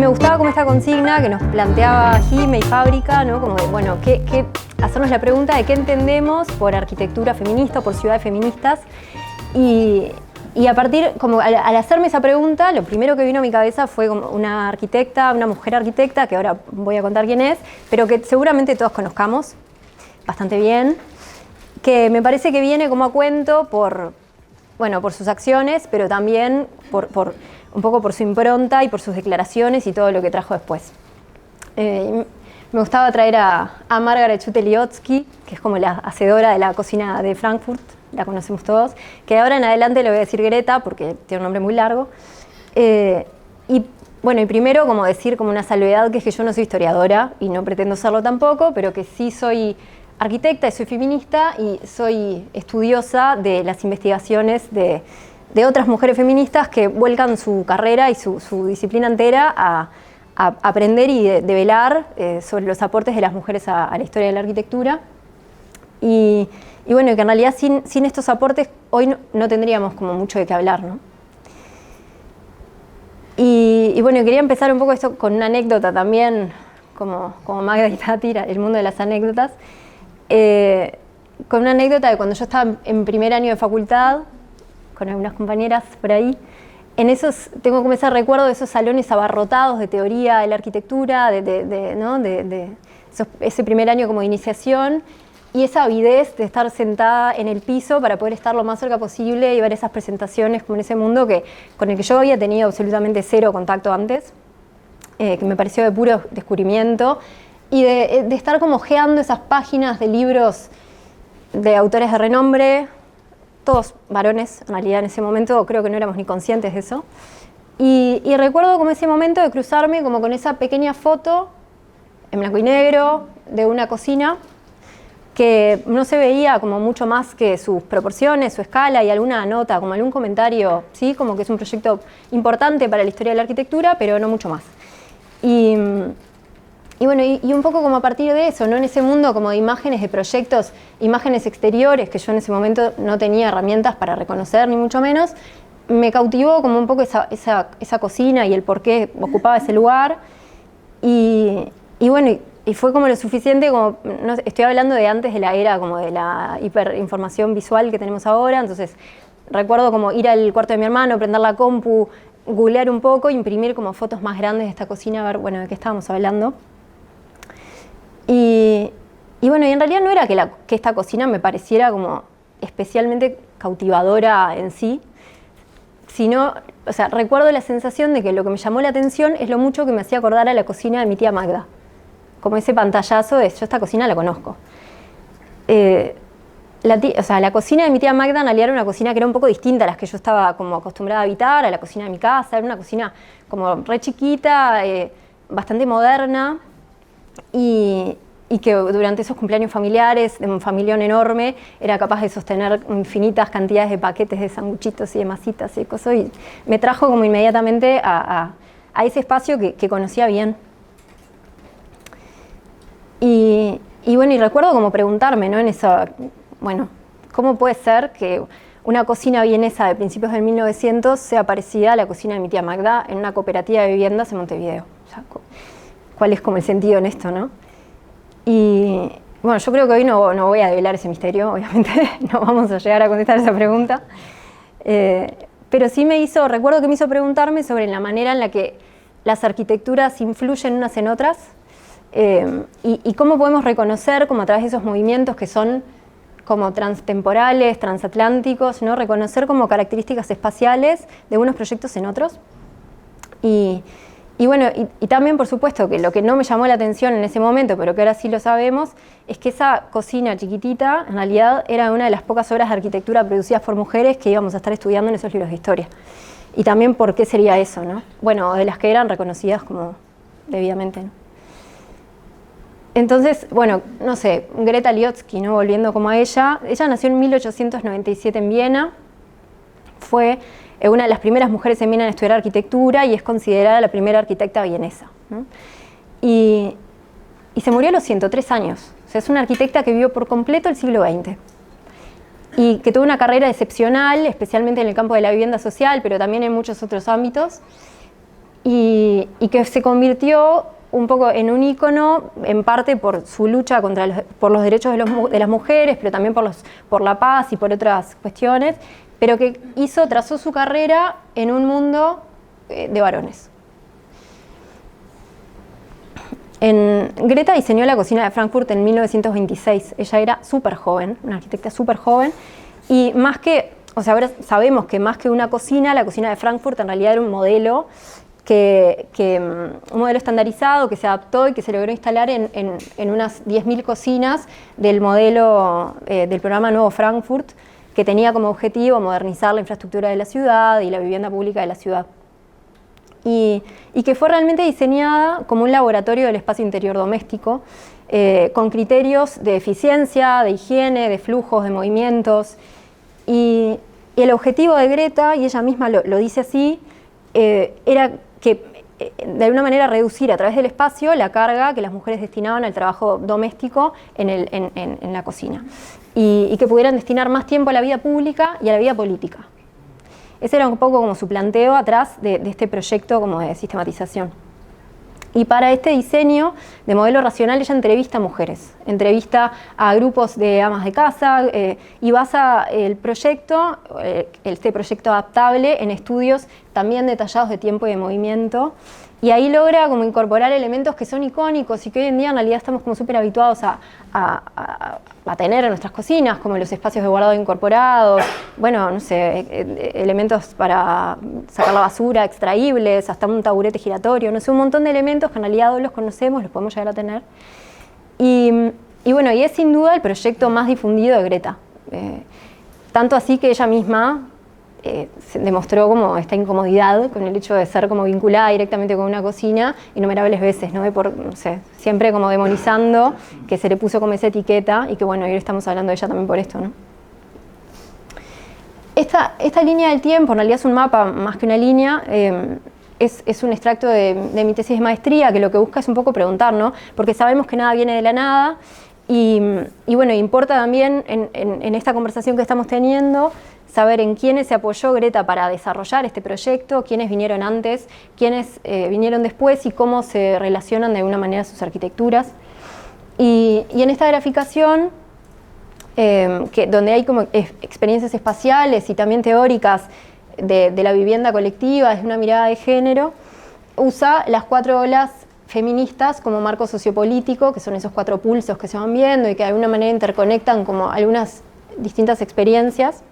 me gustaba como esta consigna que nos planteaba Jime y Fábrica, ¿no? Como de, bueno, hacernos la pregunta de qué entendemos por arquitectura feminista o por ciudades feministas. Y a partir, como al hacerme esa pregunta, lo primero que vino a mi cabeza fue como una arquitecta, una mujer arquitecta, que ahora voy a contar quién es, pero que seguramente todos conozcamos bastante bien, que me parece que viene como a cuento por sus acciones, pero también un poco por su impronta y por sus declaraciones y todo lo que trajo después. Me gustaba traer a Margaret Chuteliotski, que es como la hacedora de la cocina de Frankfurt, la conocemos todos, que ahora en adelante le voy a decir Greta porque tiene un nombre muy largo. Y primero como decir como una salvedad, que es que yo no soy historiadora y no pretendo serlo tampoco, pero que sí soy arquitecta y soy feminista y soy estudiosa de las investigaciones de otras mujeres feministas que vuelcan su carrera y su disciplina entera a aprender y develar sobre los aportes de las mujeres a la historia de la arquitectura. Y que en realidad sin estos aportes hoy no tendríamos como mucho de qué hablar, ¿no? Quería empezar un poco esto con una anécdota también, como Magda y Tati, el mundo de las anécdotas, con una anécdota de cuando yo estaba en primer año de facultad, con algunas compañeras por ahí. Tengo como ese recuerdo de esos salones abarrotados de teoría de la arquitectura, ese primer año como de iniciación, y esa avidez de estar sentada en el piso para poder estar lo más cerca posible y ver esas presentaciones como en ese mundo con el que yo había tenido absolutamente cero contacto antes, que me pareció de puro descubrimiento, y de estar como ojeando esas páginas de libros de autores de renombre, todos varones, en realidad en ese momento creo que no éramos ni conscientes de eso. Y recuerdo como ese momento de cruzarme como con esa pequeña foto en blanco y negro de una cocina que no se veía como mucho más que sus proporciones, su escala y alguna nota, como algún comentario, ¿sí? Como que es un proyecto importante para la historia de la arquitectura, pero no mucho más. Y un poco como a partir de eso, ¿no? En ese mundo como de imágenes de proyectos, imágenes exteriores, que yo en ese momento no tenía herramientas para reconocer, ni mucho menos, me cautivó como un poco esa cocina y el por qué ocupaba ese lugar. Y fue como lo suficiente, como, no, estoy hablando de antes de la era como de la hiperinformación visual que tenemos ahora, entonces recuerdo como ir al cuarto de mi hermano, prender la compu, googlear un poco, imprimir como fotos más grandes de esta cocina, a ver, de qué estábamos hablando. Y en realidad no era que esta cocina me pareciera como especialmente cautivadora en sí, sino, recuerdo la sensación de que lo que me llamó la atención es lo mucho que me hacía acordar a la cocina de mi tía Magda. Como ese pantallazo de, yo esta cocina la conozco. La cocina de mi tía Magda en realidad era una cocina que era un poco distinta a las que yo estaba como acostumbrada a habitar, a la cocina de mi casa, era una cocina como re chiquita, bastante moderna, y que durante esos cumpleaños familiares, de un familión enorme, era capaz de sostener infinitas cantidades de paquetes de sanguchitos y de masitas y de cosas, y me trajo como inmediatamente a ese espacio que conocía bien. Y recuerdo como preguntarme, ¿no? En eso, ¿cómo puede ser que una cocina vienesa de principios del 1900 sea parecida a la cocina de mi tía Magda en una cooperativa de viviendas en Montevideo? ¿Cuál es como el sentido en esto, no? Y yo creo que hoy no voy a develar ese misterio, obviamente, no vamos a llegar a contestar esa pregunta, pero sí recuerdo que me hizo preguntarme sobre la manera en la que las arquitecturas influyen unas en otras, y cómo podemos reconocer, como a través de esos movimientos que son como transtemporales, transatlánticos, ¿no? Reconocer como características espaciales de unos proyectos en otros. Y también, por supuesto, que lo que no me llamó la atención en ese momento, pero que ahora sí lo sabemos, es que esa cocina chiquitita, en realidad, era una de las pocas obras de arquitectura producidas por mujeres que íbamos a estar estudiando en esos libros de historia. Y también por qué sería eso, ¿no? De las que eran reconocidas como debidamente, ¿no? Entonces, no sé, Greta Liotsky, ¿no? Volviendo como a ella nació en 1897 en Viena, fue una de las primeras mujeres en Viena en estudiar arquitectura y es considerada la primera arquitecta vienesa, ¿no? Y se murió a los 103 años, es una arquitecta que vivió por completo el siglo XX y que tuvo una carrera excepcional, especialmente en el campo de la vivienda social, pero también en muchos otros ámbitos. y que se convirtió un poco en un ícono, en parte por su lucha por los derechos de las mujeres, pero también por la paz y por otras cuestiones, pero que trazó su carrera en un mundo de varones. Greta diseñó la cocina de Frankfurt en 1926. Ella era súper joven, una arquitecta súper joven, y ahora sabemos que más que una cocina, la cocina de Frankfurt en realidad era un modelo un modelo estandarizado que se adaptó y que se logró instalar en unas 10.000 cocinas del modelo del programa Nuevo Frankfurt, que tenía como objetivo modernizar la infraestructura de la ciudad y la vivienda pública de la ciudad. Y que fue realmente diseñada como un laboratorio del espacio interior doméstico, con criterios de eficiencia, de higiene, de flujos, de movimientos. Y el objetivo de Greta, y ella misma lo dice así, era que de alguna manera reducir a través del espacio la carga que las mujeres destinaban al trabajo doméstico en la cocina, y que pudieran destinar más tiempo a la vida pública y a la vida política. Ese era un poco como su planteo atrás de este proyecto como de sistematización. Y para este diseño de modelo racional ella entrevista a mujeres, entrevista a grupos de amas de casa y basa el proyecto, este proyecto adaptable, en estudios también detallados de tiempo y de movimiento. Y ahí logra como incorporar elementos que son icónicos y que hoy en día en realidad estamos como súper habituados a tener en nuestras cocinas, como los espacios de guardado incorporados, bueno, no sé, elementos para sacar la basura, extraíbles, hasta un taburete giratorio, no sé, un montón de elementos que en realidad hoy los conocemos, los podemos llegar a tener. Y bueno, y es sin duda el proyecto más difundido de Greta. Tanto así que ella misma se demostró como esta incomodidad con el hecho de ser como vinculada directamente con una cocina innumerables veces, ¿no? No sé, siempre como demonizando que se le puso como esa etiqueta y que bueno, hoy estamos hablando de ella también por esto, ¿no? Esta línea del tiempo en realidad es un mapa más que una línea, es un extracto de mi tesis de maestría que lo que busca es un poco preguntar, ¿no? Porque sabemos que nada viene de la nada y bueno, importa también en esta conversación que estamos teniendo saber en quiénes se apoyó Greta para desarrollar este proyecto, quiénes vinieron antes, quiénes vinieron después y cómo se relacionan de alguna manera sus arquitecturas. Y en esta graficación, donde hay como experiencias espaciales y también teóricas de la vivienda colectiva desde una mirada de género, usa las 4 olas feministas como marco sociopolítico, que son esos 4 pulsos que se van viendo y que de alguna manera interconectan como algunas distintas experiencias.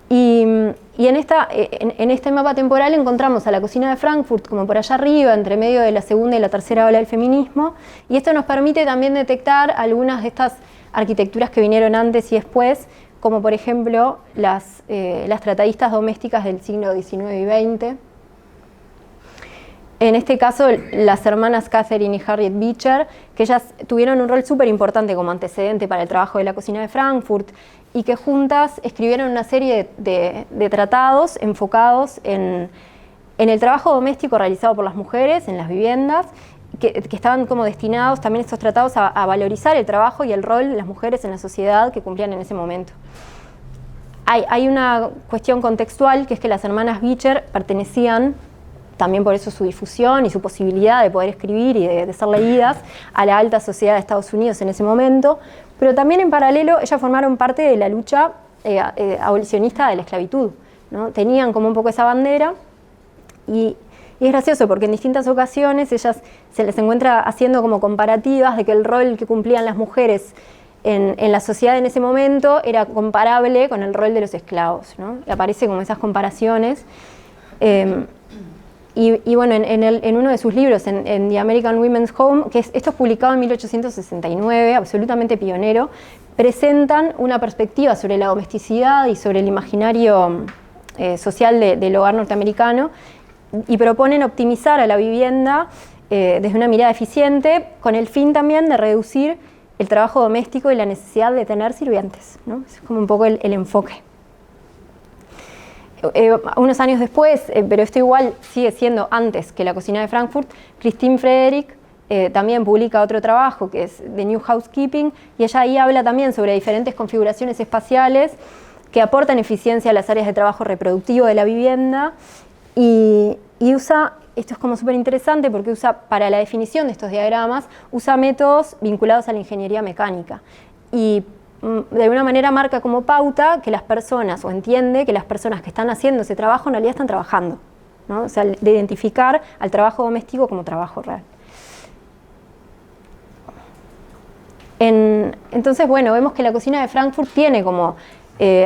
Y en este mapa temporal encontramos a la cocina de Frankfurt como por allá arriba, entre medio de la segunda y la tercera ola del feminismo, y esto nos permite también detectar algunas de estas arquitecturas que vinieron antes y después, como por ejemplo las tratadistas domésticas del siglo XIX y XX. En este caso, las hermanas Catherine y Harriet Beecher, que ellas tuvieron un rol súper importante como antecedente para el trabajo de la cocina de Frankfurt, y que juntas escribieron una serie de tratados enfocados en el trabajo doméstico realizado por las mujeres en las viviendas, que estaban como destinados también estos tratados a valorizar el trabajo y el rol de las mujeres en la sociedad que cumplían en ese momento. Hay una cuestión contextual, que es que las hermanas Beecher pertenecían, también por eso su difusión y su posibilidad de poder escribir y de ser leídas, a la alta sociedad de Estados Unidos en ese momento, pero también en paralelo ellas formaron parte de la lucha abolicionista de la esclavitud, ¿no? Tenían como un poco esa bandera y es gracioso porque en distintas ocasiones ellas se les encuentra haciendo como comparativas de que el rol que cumplían las mujeres en la sociedad en ese momento era comparable con el rol de los esclavos, ¿no? Y aparece como esas comparaciones. Y bueno, en uno de sus libros, en The American Women's Home, esto es publicado en 1869, absolutamente pionero, presentan una perspectiva sobre la domesticidad y sobre el imaginario social del hogar norteamericano y proponen optimizar a la vivienda desde una mirada eficiente, con el fin también de reducir el trabajo doméstico y la necesidad de tener sirvientes, ¿no? Es como un poco el enfoque. Unos años después, pero esto igual sigue siendo antes que la cocina de Frankfurt, Christine Frederick también publica otro trabajo que es The New Housekeeping, y ella ahí habla también sobre diferentes configuraciones espaciales que aportan eficiencia a las áreas de trabajo reproductivo de la vivienda y usa esto es como súper interesante porque usa, para la definición de estos diagramas, usa métodos vinculados a la ingeniería mecánica. Y de alguna manera marca como pauta que las personas, o entiende que las personas que están haciendo ese trabajo en realidad están trabajando, ¿no? O sea, de identificar al trabajo doméstico como trabajo real. Entonces, bueno, vemos que la cocina de Frankfurt tiene como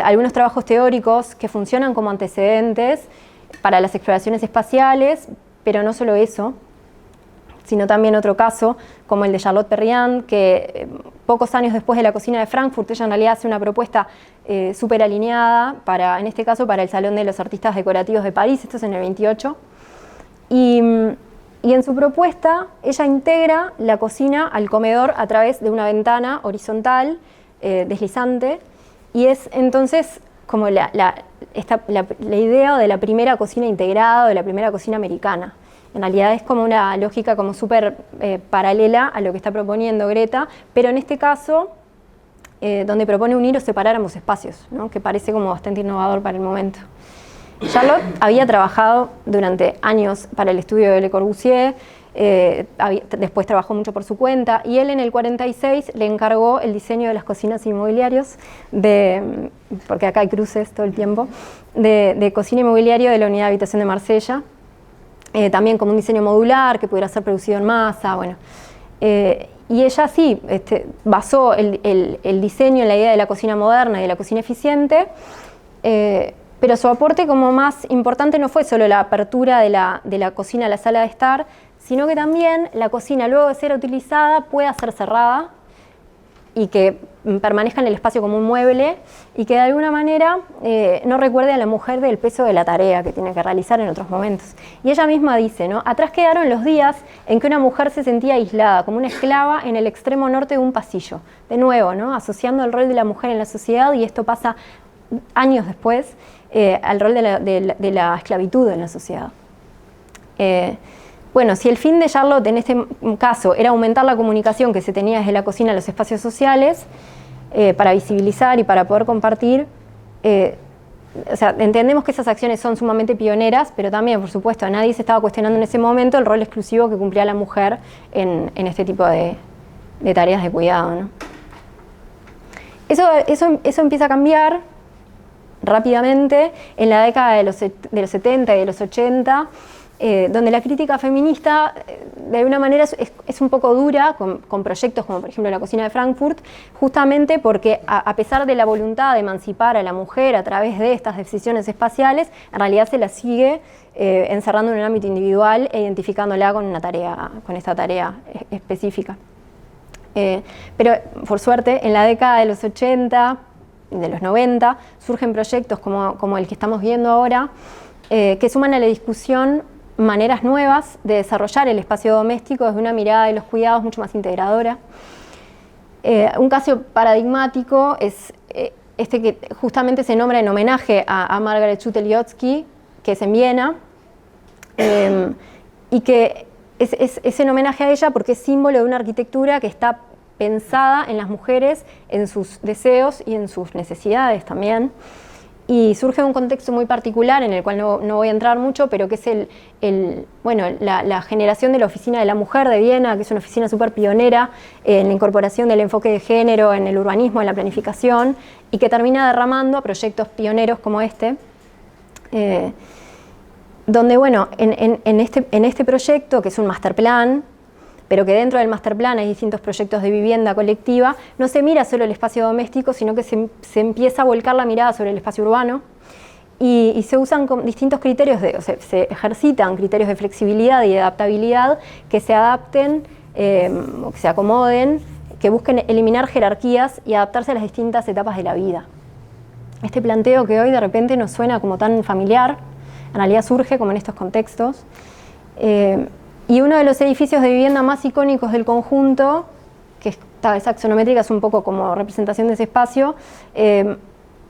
algunos trabajos teóricos que funcionan como antecedentes para las exploraciones espaciales, pero no solo eso, sino también otro caso, como el de Charlotte Perriand, que pocos años después de la cocina de Frankfurt, ella en realidad hace una propuesta súper alineada, en este caso para el Salón de los Artistas Decorativos de París, esto es en el 28, y en su propuesta ella integra la cocina al comedor a través de una ventana horizontal, deslizante, y es entonces como la idea de la primera cocina integrada, o de la primera cocina americana. En realidad es como una lógica como súper paralela a lo que está proponiendo Greta, pero en este caso, donde propone unir o separar ambos espacios, ¿no? Que parece como bastante innovador para el momento. Charlotte había trabajado durante años para el estudio de Le Corbusier, después trabajó mucho por su cuenta, y él en el 46 le encargó el diseño de las cocinas inmobiliarios, porque acá hay cruces todo el tiempo, de cocina inmobiliario de la unidad de habitación de Marsella, también como un diseño modular que pudiera ser producido en masa, bueno. Y ella sí basó el diseño en la idea de la cocina moderna y de la cocina eficiente, pero su aporte como más importante no fue solo la apertura de la cocina a la sala de estar, sino que también la cocina, luego de ser utilizada, pueda ser cerrada y que permanezca en el espacio como un mueble y que de alguna manera no recuerde a la mujer del peso de la tarea que tiene que realizar en otros momentos. Y ella misma dice, ¿no? Atrás quedaron los días en que una mujer se sentía aislada, como una esclava en el extremo norte de un pasillo. De nuevo, ¿no? Asociando el rol de la mujer en la sociedad, y esto pasa años después, al rol de la esclavitud en la sociedad. Bueno, si el fin de Charlotte en este caso era aumentar la comunicación que se tenía desde la cocina a los espacios sociales, para visibilizar y para poder compartir, o sea, entendemos que esas acciones son sumamente pioneras, pero también, por supuesto, nadie se estaba cuestionando en ese momento el rol exclusivo que cumplía la mujer en este tipo de tareas de cuidado, ¿no? Eso empieza a cambiar rápidamente en la década de los 70 y de los 80, donde la crítica feminista de alguna manera es un poco dura con proyectos como por ejemplo la cocina de Frankfurt, justamente porque a pesar de la voluntad de emancipar a la mujer a través de estas decisiones espaciales, en realidad se la sigue encerrando en un ámbito individual e identificándola con esta tarea específica. Pero por suerte en la década de los 80, de los 90, surgen proyectos como el que estamos viendo ahora, que suman a la discusión maneras nuevas de desarrollar el espacio doméstico desde una mirada de los cuidados mucho más integradora. Un caso paradigmático es este que justamente se nombra en homenaje a Margaret Schutel-Jotsky, que es en Viena, y que es en homenaje a ella porque es símbolo de una arquitectura que está pensada en las mujeres, en sus deseos y en sus necesidades también. Y surge un contexto muy particular en el cual no voy a entrar mucho, pero que es la generación de la Oficina de la Mujer de Viena, que es una oficina súper pionera en la incorporación del enfoque de género en el urbanismo, en la planificación, y que termina derramando a proyectos pioneros como este, donde, bueno, en este proyecto, que es un master plan, pero que dentro del master plan hay distintos proyectos de vivienda colectiva, no se mira solo el espacio doméstico, sino que se empieza a volcar la mirada sobre el espacio urbano y se usan distintos criterios, se ejercitan criterios de flexibilidad y de adaptabilidad que se adapten, o que se acomoden, que busquen eliminar jerarquías y adaptarse a las distintas etapas de la vida. Este planteo que hoy de repente nos suena como tan familiar, en realidad surge como en estos contextos. Y uno de los edificios de vivienda más icónicos del conjunto, que esta axonométrica es un poco como representación de ese espacio,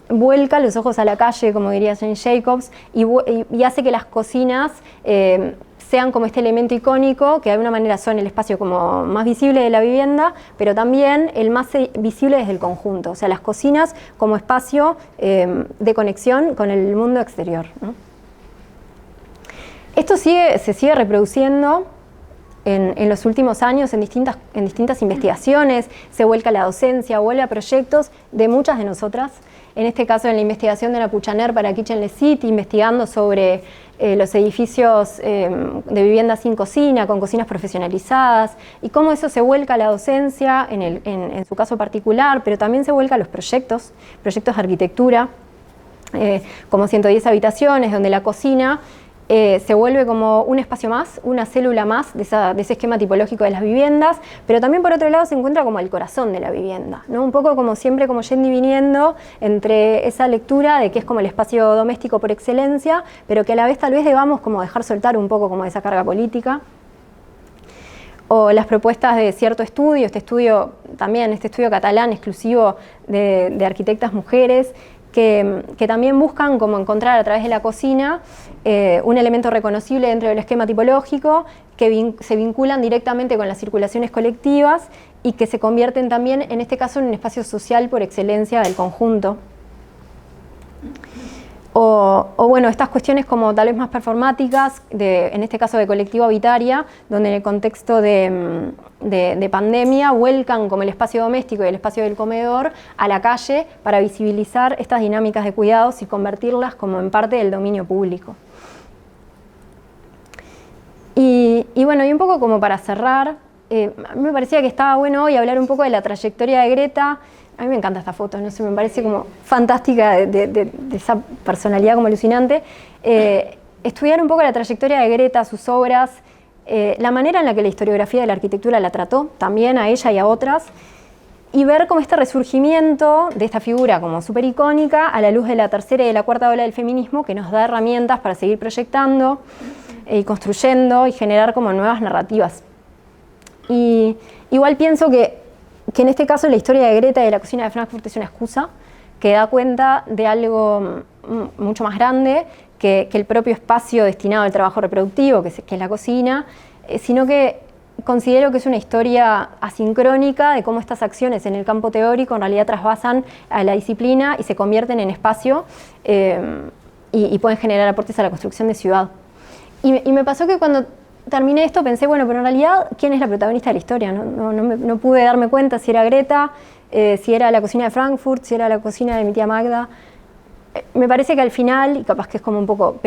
vuelca los ojos a la calle, como diría Jane Jacobs, y hace que las cocinas sean como este elemento icónico, que de alguna manera son el espacio como más visible de la vivienda, pero también el más visible desde el conjunto. O sea, las cocinas como espacio de conexión con el mundo exterior, ¿no? Esto se sigue reproduciendo en los últimos años en distintas investigaciones, se vuelca a la docencia, vuelve a proyectos de muchas de nosotras. En este caso, en la investigación de Napuchaner para Kitchen Le City, investigando sobre los edificios de vivienda sin cocina, con cocinas profesionalizadas, y cómo eso se vuelca a la docencia, en su caso particular, pero también se vuelca a los proyectos de arquitectura, como 110 habitaciones, donde la cocina se vuelve como un espacio más, una célula más de ese esquema tipológico de las viviendas, pero también por otro lado se encuentra como el corazón de la vivienda, ¿no? Un poco como siempre, como yendo y viniendo entre esa lectura de que es como el espacio doméstico por excelencia, pero que a la vez tal vez debamos como dejar soltar un poco como esa carga política. O las propuestas de cierto estudio, este estudio catalán exclusivo de arquitectas mujeres, que también buscan como encontrar a través de la cocina un elemento reconocible dentro del esquema tipológico, que se vinculan directamente con las circulaciones colectivas y que se convierten también, en este caso, en un espacio social por excelencia del conjunto. O bueno, estas cuestiones como tal vez más performáticas, en este caso de colectivo Habitaria, donde en el contexto de pandemia vuelcan como el espacio doméstico y el espacio del comedor a la calle para visibilizar estas dinámicas de cuidados y convertirlas como en parte del dominio público. Y bueno, y un poco como para cerrar, a mí me parecía que estaba bueno hoy hablar un poco de la trayectoria de Greta. A mí me encanta esta foto, no sé, me parece como fantástica de esa personalidad como alucinante. Estudiar un poco la trayectoria de Greta, sus obras, la manera en la que la historiografía de la arquitectura la trató, también a ella y a otras, y ver cómo este resurgimiento de esta figura como súper icónica a la luz de la tercera y de la cuarta ola del feminismo, que nos da herramientas para seguir proyectando y construyendo y generar como nuevas narrativas. Y igual pienso que en este caso la historia de Greta y de la cocina de Frankfurt es una excusa que da cuenta de algo mucho más grande que el propio espacio destinado al trabajo reproductivo, que es la cocina, sino que considero que es una historia asincrónica de cómo estas acciones en el campo teórico en realidad trasvasan a la disciplina y se convierten en espacio y pueden generar aportes a la construcción de ciudad. Y me pasó que cuando terminé esto pensé, bueno, pero en realidad, ¿quién es la protagonista de la historia? No pude darme cuenta si era Greta, si era la cocina de Frankfurt, si era la cocina de mi tía Magda. Me parece que al final, y capaz que es como un poco,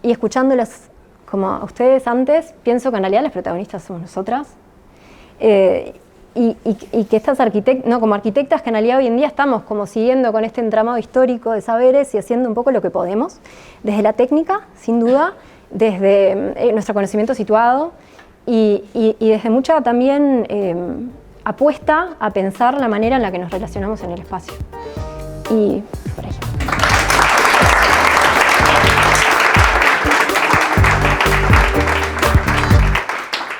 y escuchándolas como a ustedes antes, pienso que en realidad las protagonistas somos nosotras. Y que estas como arquitectas que en realidad hoy en día estamos como siguiendo con este entramado histórico de saberes y haciendo un poco lo que podemos, desde la técnica, sin duda, desde nuestro conocimiento situado y desde mucha también apuesta a pensar la manera en la que nos relacionamos en el espacio. Y